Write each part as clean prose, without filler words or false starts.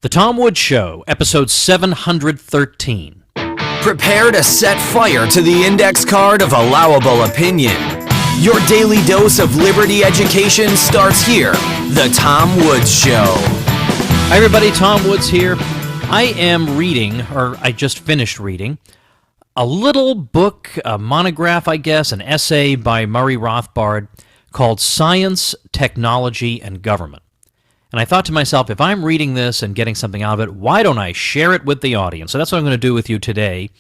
The Tom Woods Show, episode 713. Prepare to set fire to the index card of allowable opinion. Your daily dose of liberty education starts here. The Tom Woods Show. Hi everybody, Tom Woods here. I am reading, or I just finished reading, a little book, a monograph, I guess, an essay by Murray Rothbard called Science, Technology, and Government. And I thought to myself, if I'm reading this and getting something out of it, why don't I share it with the audience? So that's what I'm going to do with you today.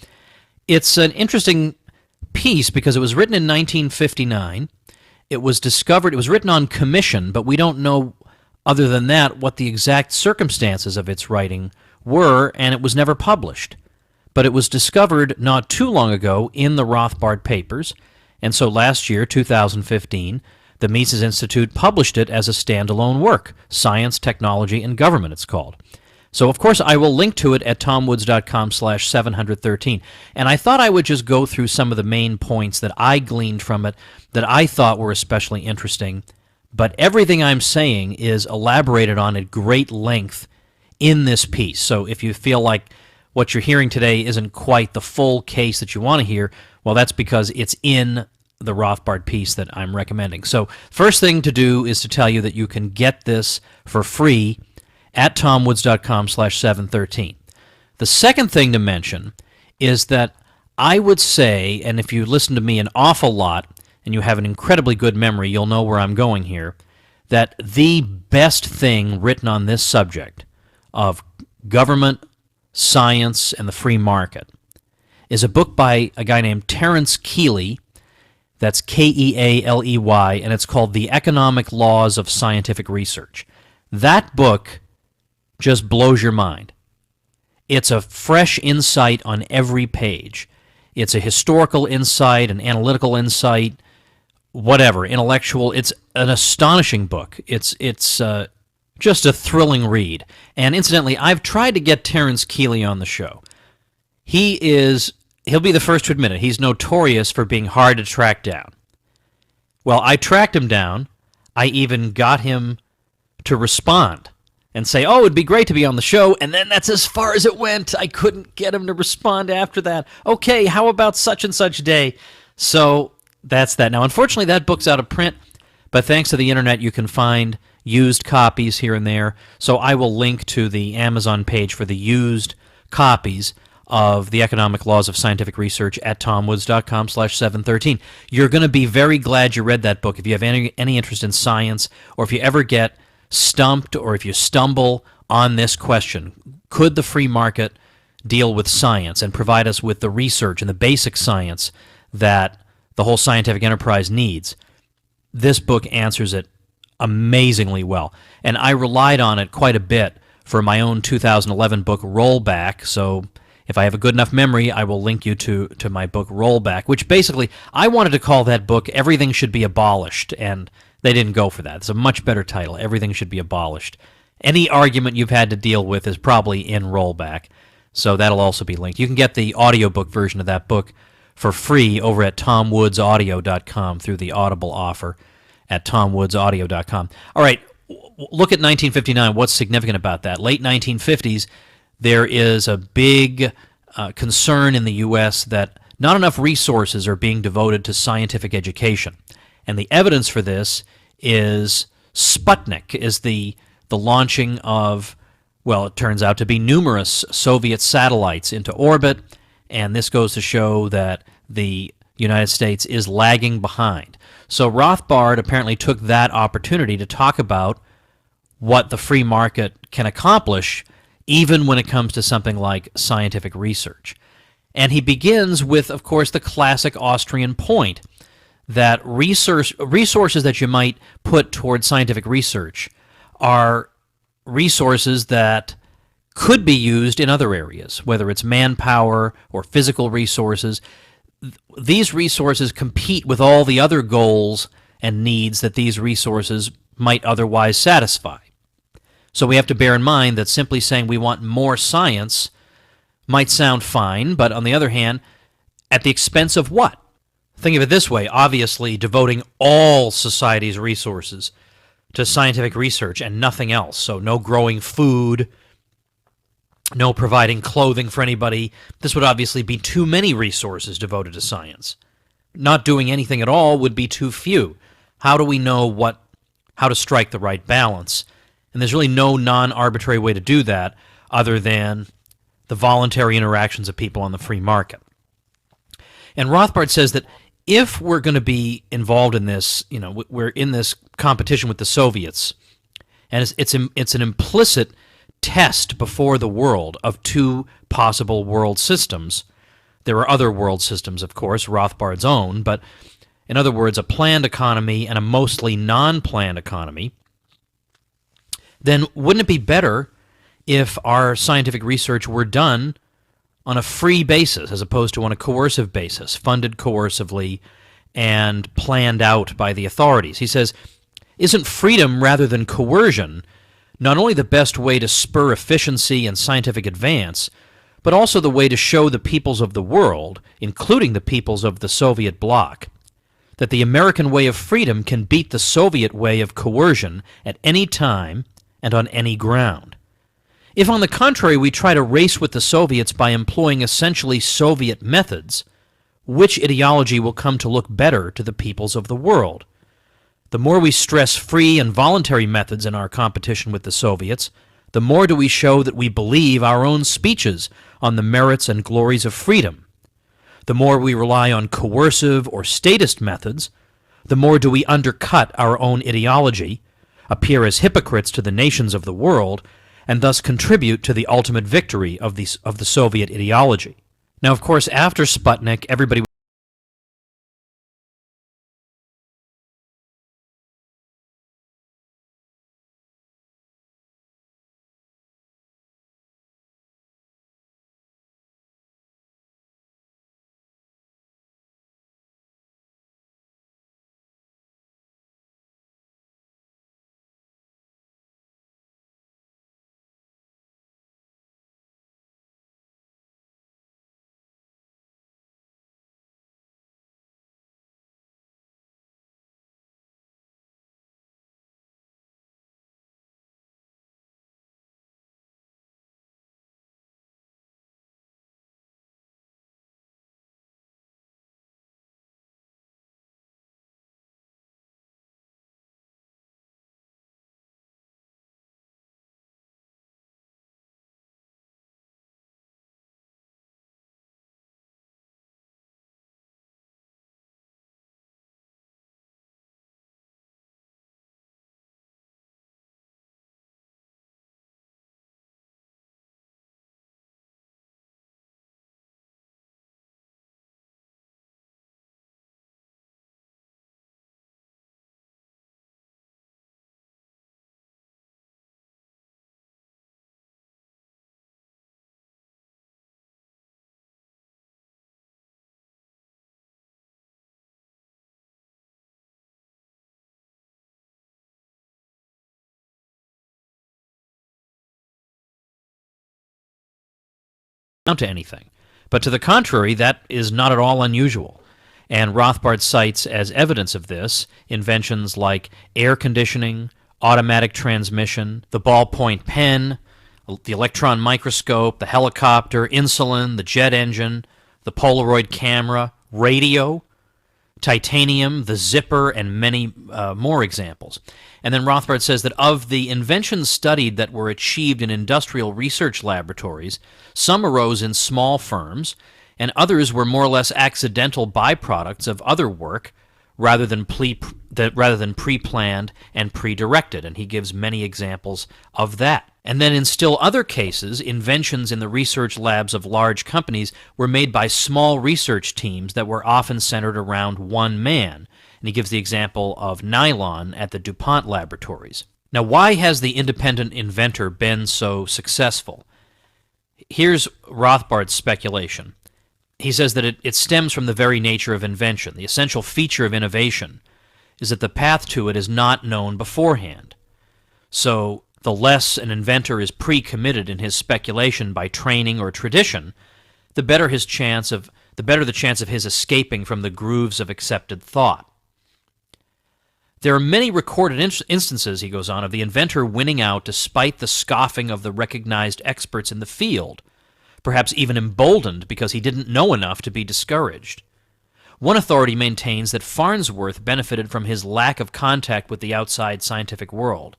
It's an interesting piece because it was written in 1959. It was written on commission, but we don't know, other than that, what the exact circumstances of its writing were, and it was never published. But it was discovered not too long ago in the Rothbard papers, and so last year, 2015, the Mises Institute published it as a standalone work, Science, Technology, and Government, it's called. So, of course, I will link to it at tomwoods.com/713. And I thought I would just go through some of the main points that I gleaned from it that I thought were especially interesting. But everything I'm saying is elaborated on at great length in this piece. So if you feel like what you're hearing today isn't quite the full case that you want to hear, well, that's because it's in the Rothbard piece that I'm recommending. So first thing to do is to tell you that you can get this for free at tomwoods.com/713. The second thing to mention is that I would say, and if you listen to me an awful lot and you have an incredibly good memory, you'll know where I'm going here, that the best thing written on this subject of government, science, and the free market is a book by a guy named Terence Kealey. That's Kealey, and it's called The Economic Laws of Scientific Research. That book just blows your mind. It's a fresh insight on every page. It's a historical insight, an analytical insight, whatever, intellectual. It's an astonishing book. It's just a thrilling read. And incidentally, I've tried to get Terence Kealey on the show. He'll be the first to admit it. He's notorious for being hard to track down. Well, I tracked him down. I even got him to respond and say, oh, it'd be great to be on the show, and then that's as far as it went. I couldn't get him to respond after that. Okay, how about such and such day? So that's that. Now, unfortunately, that book's out of print, but thanks to the internet, you can find used copies here and there. So I will link to the Amazon page for the used copies of The Economic Laws of Scientific Research at tomwoods.com/713. You're going to be very glad you read that book if you have any interest in science, or if you ever get stumped, or if you stumble on this question. Could the free market deal with science and provide us with the research and the basic science that the whole scientific enterprise needs? This book answers it amazingly well, and I relied on it quite a bit for my own 2011 book, Rollback, so if I have a good enough memory, I will link you to my book, Rollback, which basically, I wanted to call that book Everything Should Be Abolished, and they didn't go for that. It's a much better title, Everything Should Be Abolished. Any argument you've had to deal with is probably in Rollback, so that'll also be linked. You can get the audiobook version of that book for free over at tomwoodsaudio.com through the Audible offer at tomwoodsaudio.com. All right, look at 1959. What's significant about that? Late 1950s, there is a big concern in the U.S. that not enough resources are being devoted to scientific education. And the evidence for this is Sputnik, is the launching of, well, it turns out to be numerous Soviet satellites into orbit, and this goes to show that the United States is lagging behind. So Rothbard apparently took that opportunity to talk about what the free market can accomplish even when it comes to something like scientific research. And he begins with, of course, the classic Austrian point that resources that you might put towards scientific research are resources that could be used in other areas, whether it's manpower or physical resources. These resources compete with all the other goals and needs that these resources might otherwise satisfy. So we have to bear in mind that simply saying we want more science might sound fine, but on the other hand, at the expense of what? Think of it this way. Obviously, devoting all society's resources to scientific research and nothing else, so no growing food, no providing clothing for anybody. This would obviously be too many resources devoted to science. Not doing anything at all would be too few. How do we know how to strike the right balance? And there's really no non-arbitrary way to do that other than the voluntary interactions of people on the free market. And Rothbard says that if we're going to be involved in this, we're in this competition with the Soviets, and it's an implicit test before the world of two possible world systems. There are other world systems, of course, Rothbard's own, but in other words, a planned economy and a mostly non-planned economy. Then wouldn't it be better if our scientific research were done on a free basis as opposed to on a coercive basis, funded coercively and planned out by the authorities? He says, isn't freedom rather than coercion not only the best way to spur efficiency and scientific advance, but also the way to show the peoples of the world, including the peoples of the Soviet bloc, that the American way of freedom can beat the Soviet way of coercion at any time and on any ground? If, on the contrary, we try to race with the Soviets by employing essentially Soviet methods, which ideology will come to look better to the peoples of the world? The more we stress free and voluntary methods in our competition with the Soviets, the more do we show that we believe our own speeches on the merits and glories of freedom. The more we rely on coercive or statist methods, the more do we undercut our own ideology, appear as hypocrites to the nations of the world, and thus contribute to the ultimate victory of the Soviet ideology. Now, of course, after Sputnik, everybody amount to anything. But to the contrary, that is not at all unusual. And Rothbard cites as evidence of this inventions like air conditioning, automatic transmission, the ballpoint pen, the electron microscope, the helicopter, insulin, the jet engine, the Polaroid camera, radio, titanium, the zipper, and many more examples. And then Rothbard says that of the inventions studied that were achieved in industrial research laboratories, some arose in small firms, and others were more or less accidental byproducts of other work rather than pre-planned and pre-directed, and he gives many examples of that. And then in still other cases, inventions in the research labs of large companies were made by small research teams that were often centered around one man, and he gives the example of nylon at the DuPont laboratories. Now, why has the independent inventor been so successful? Here's Rothbard's speculation. He says that it stems from the very nature of invention. The essential feature of innovation is that the path to it is not known beforehand. So the less an inventor is pre-committed in his speculation by training or tradition, the better the chance of his escaping from the grooves of accepted thought. There are many recorded instances, he goes on, of the inventor winning out despite the scoffing of the recognized experts in the field, perhaps even emboldened because he didn't know enough to be discouraged. One authority maintains that Farnsworth benefited from his lack of contact with the outside scientific world.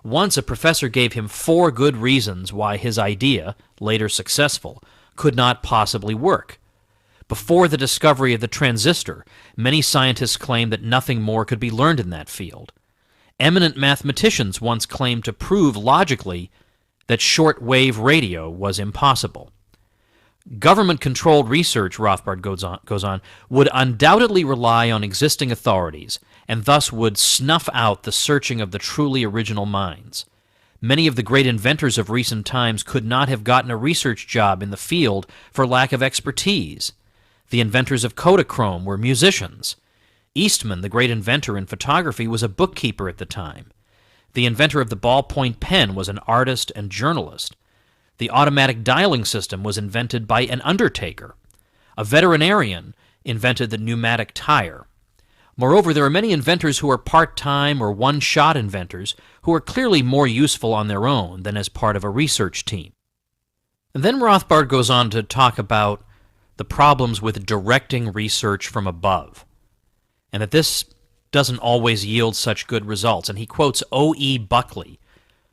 Once a professor gave him 4 good reasons why his idea, later successful, could not possibly work. Before the discovery of the transistor, many scientists claimed that nothing more could be learned in that field. Eminent mathematicians once claimed to prove logically that short-wave radio was impossible. Government-controlled research, Rothbard goes on, would undoubtedly rely on existing authorities, and thus would snuff out the searching of the truly original minds. Many of the great inventors of recent times could not have gotten a research job in the field for lack of expertise. The inventors of Kodachrome were musicians. Eastman, the great inventor in photography, was a bookkeeper at the time. The inventor of the ballpoint pen was an artist and journalist. The automatic dialing system was invented by an undertaker. A veterinarian invented the pneumatic tire. Moreover, there are many inventors who are part-time or one-shot inventors who are clearly more useful on their own than as part of a research team. And then Rothbard goes on to talk about the problems with directing research from above, and that this doesn't always yield such good results. And he quotes O.E. Buckley,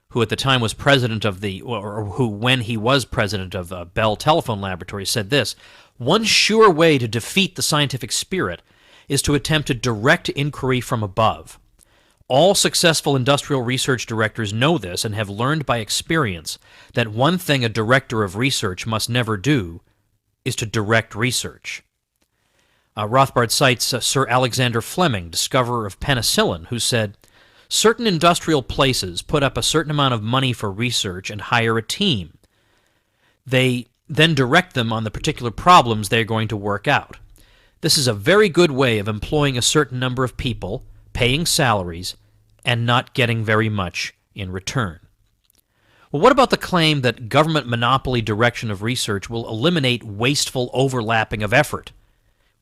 who at the time was president of who when he was president of Bell Telephone Laboratories, said this: "One sure way to defeat the scientific spirit is to attempt to direct inquiry from above. All successful industrial research directors know this and have learned by experience that one thing a director of research must never do is to direct research." Rothbard cites Sir Alexander Fleming, discoverer of penicillin, who said, "Certain industrial places put up a certain amount of money for research and hire a team. They then direct them on the particular problems they are going to work out. This is a very good way of employing a certain number of people, paying salaries, and not getting very much in return." Well, what about the claim that government monopoly direction of research will eliminate wasteful overlapping of effort?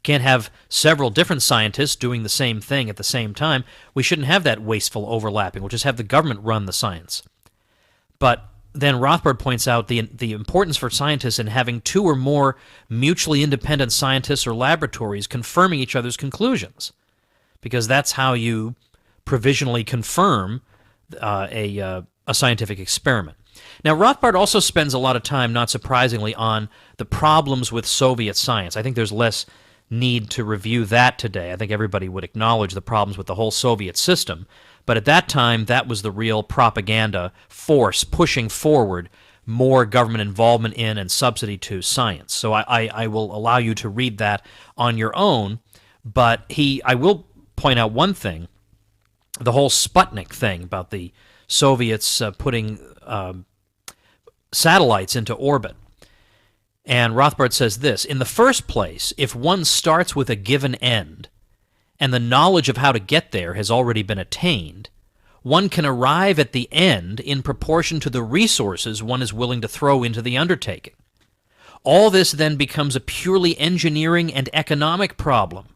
Can't have several different scientists doing the same thing at the same time. We shouldn't have that wasteful overlapping. We'll just have the government run the science. But then Rothbard points out the importance for scientists in having 2 or more mutually independent scientists or laboratories confirming each other's conclusions, because that's how you provisionally confirm a scientific experiment. Now, Rothbard also spends a lot of time, not surprisingly, on the problems with Soviet science. I think there's less need to review that today. I think everybody would acknowledge the problems with the whole Soviet system. But at that time, that was the real propaganda force pushing forward more government involvement in and subsidy to science. So I will allow you to read that on your own. But I will point out one thing, the whole Sputnik thing about the Soviets putting satellites into orbit. And Rothbard says this: "In the first place, if one starts with a given end, and the knowledge of how to get there has already been attained, one can arrive at the end in proportion to the resources one is willing to throw into the undertaking. All this then becomes a purely engineering and economic problem,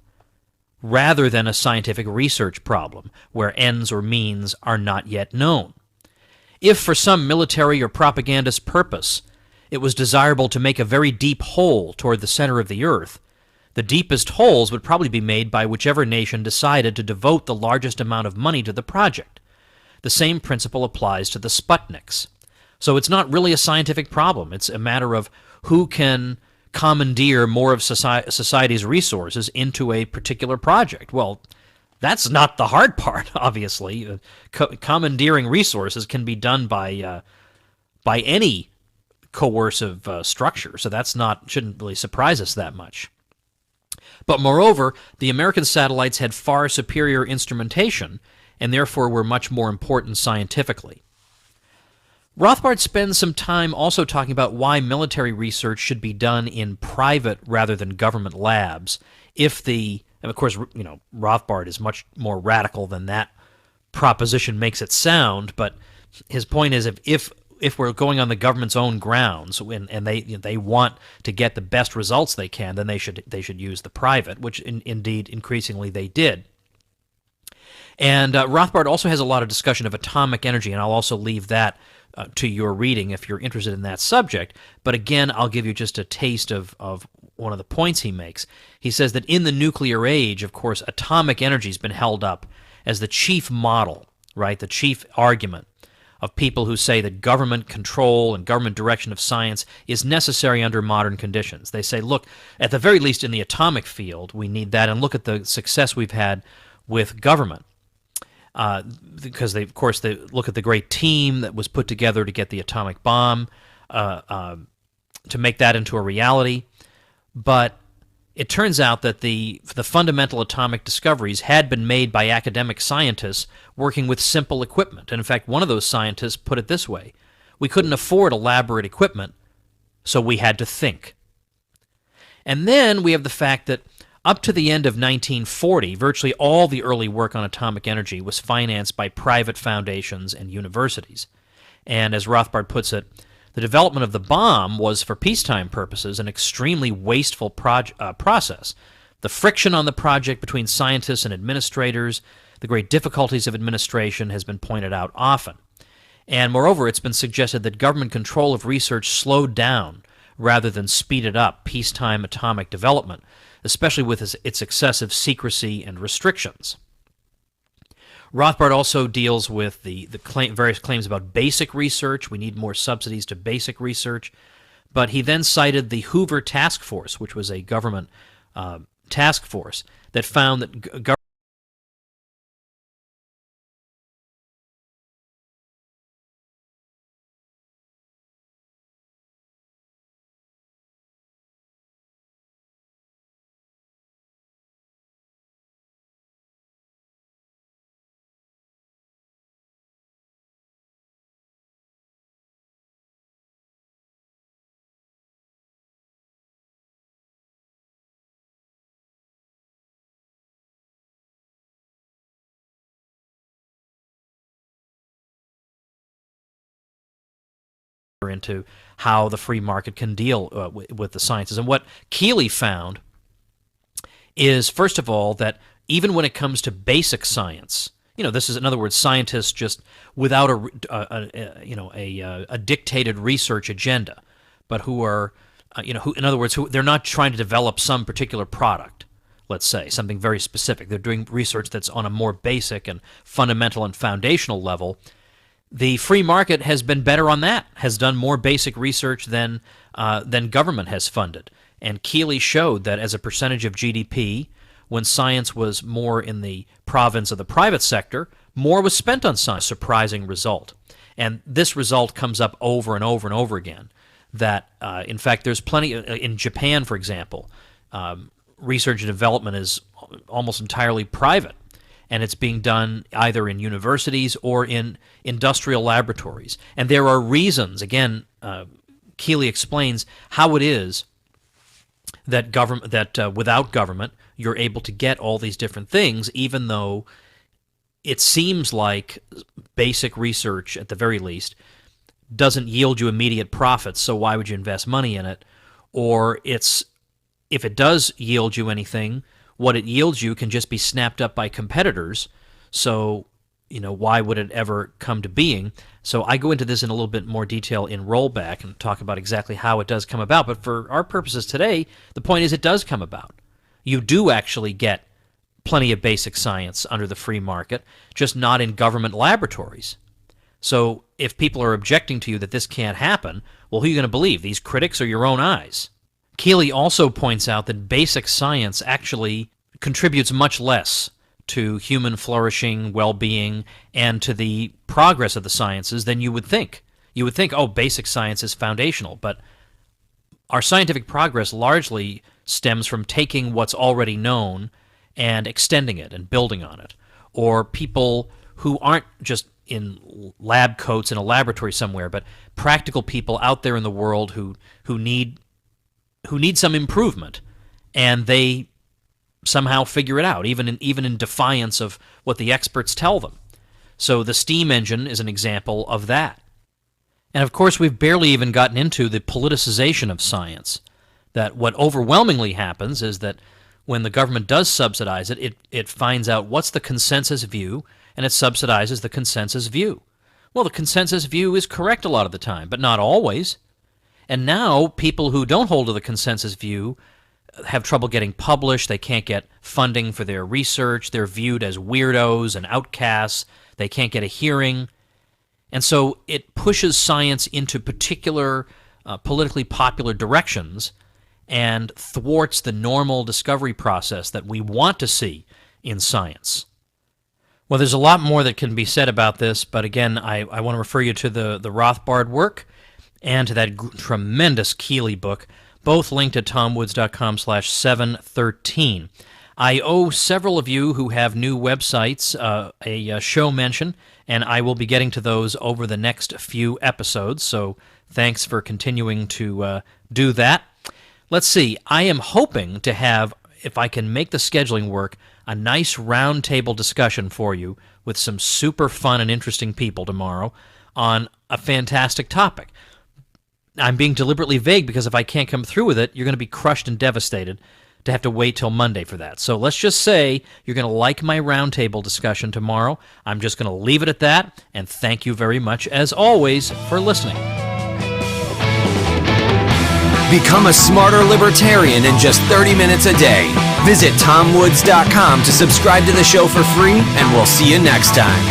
rather than a scientific research problem, where ends or means are not yet known. If for some military or propagandist purpose it was desirable to make a very deep hole toward the center of the earth, the deepest holes would probably be made by whichever nation decided to devote the largest amount of money to the project. The same principle applies to the Sputniks. So it's not really a scientific problem. It's a matter of who can commandeer more of society's resources into a particular project. Well, that's not the hard part, obviously. Commandeering resources can be done by any coercive structure, so shouldn't really surprise us that much. But moreover, the American satellites had far superior instrumentation, and therefore were much more important scientifically. Rothbard spends some time also talking about why military research should be done in private rather than government labs. And of course, Rothbard is much more radical than that proposition makes it sound, but his point is if we're going on the government's own grounds and they want to get the best results they can, then they should use the private, which indeed increasingly they did. And Rothbard also has a lot of discussion of atomic energy, and I'll also leave that to your reading if you're interested in that subject. But again, I'll give you just a taste of one of the points he makes. He says that in the nuclear age, of course, atomic energy has been held up as the chief model, right, the chief argument of people who say that government control and government direction of science is necessary under modern conditions. They say, look, at the very least in the atomic field, we need that, and look at the success we've had with government. Because they, of course, they look at the great team that was put together to get the atomic bomb, to make that into a reality. But it turns out that the fundamental atomic discoveries had been made by academic scientists working with simple equipment. And in fact, one of those scientists put it this way: we couldn't afford elaborate equipment, so we had to think. And then we have the fact that up to the end of 1940, virtually all the early work on atomic energy was financed by private foundations and universities. And as Rothbard puts it, the development of the bomb was, for peacetime purposes, an extremely wasteful process. The friction on the project between scientists and administrators, the great difficulties of administration, has been pointed out often. And moreover, it's been suggested that government control of research slowed down rather than speeded up peacetime atomic development, especially with its excessive secrecy and restrictions. Rothbard also deals with the various claims about basic research. We need more subsidies to basic research. But he then cited the Hoover Task Force, which was a government task force that found that government into how the free market can deal with the sciences. And what Keeley found is, first of all, that even when it comes to basic science, this is, in other words, scientists just without a dictated research agenda, but who are, in other words, they're not trying to develop some particular product, let's say, something very specific. They're doing research that's on a more basic and fundamental and foundational level. The free market has been better on that, has done more basic research than government has funded. And Keeley showed that as a percentage of GDP, when science was more in the province of the private sector, more was spent on science. Surprising result. And this result comes up over and over and over again. That, in fact, there's plenty, in Japan, for example, research and development is almost entirely private. And it's being done either in universities or in industrial laboratories. And there are reasons, again, Keeley explains how it is that without government, you're able to get all these different things, even though it seems like basic research, at the very least, doesn't yield you immediate profits, so why would you invest money in it? Or if it does yield you anything, what it yields you can just be snapped up by competitors, so why would it ever come to being? So I go into this in a little bit more detail in Rollback and talk about exactly how it does come about, but for our purposes today, the point is it does come about. You do actually get plenty of basic science under the free market, just not in government laboratories. So if people are objecting to you that this can't happen, well, who are you going to believe, these critics or your own eyes? Keeley also points out that basic science actually contributes much less to human flourishing, well-being, and to the progress of the sciences than you would think. You would think, oh, basic science is foundational, but our scientific progress largely stems from taking what's already known and extending it and building on it. Or people who aren't just in lab coats in a laboratory somewhere, but practical people out there in the world who need some improvement, and they somehow figure it out, even in defiance of what the experts tell them. So the steam engine is an example of that. And of course, we've barely even gotten into the politicization of science. That what overwhelmingly happens is that when the government does subsidize it, it finds out what's the consensus view, and it subsidizes the consensus view. Well, the consensus view is correct a lot of the time, but not always. And now people who don't hold to the consensus view have trouble getting published. They can't get funding for their research. They're viewed as weirdos and outcasts. They can't get a hearing. And so it pushes science into particular politically popular directions and thwarts the normal discovery process that we want to see in science. Well, there's a lot more that can be said about this, but again, I want to refer you to the Rothbard work and to that tremendous Keeley book, both linked at tomwoods.com/713. I owe several of you who have new websites a show mention, and I will be getting to those over the next few episodes, so thanks for continuing to do that. Let's see, I am hoping to have, if I can make the scheduling work, a nice roundtable discussion for you with some super fun and interesting people tomorrow on a fantastic topic. I'm being deliberately vague because if I can't come through with it, you're going to be crushed and devastated to have to wait till Monday for that. So let's just say you're going to like my roundtable discussion tomorrow. I'm just going to leave it at that, and thank you very much, as always, for listening. Become a smarter libertarian in just 30 minutes a day. Visit TomWoods.com to subscribe to the show for free, and we'll see you next time.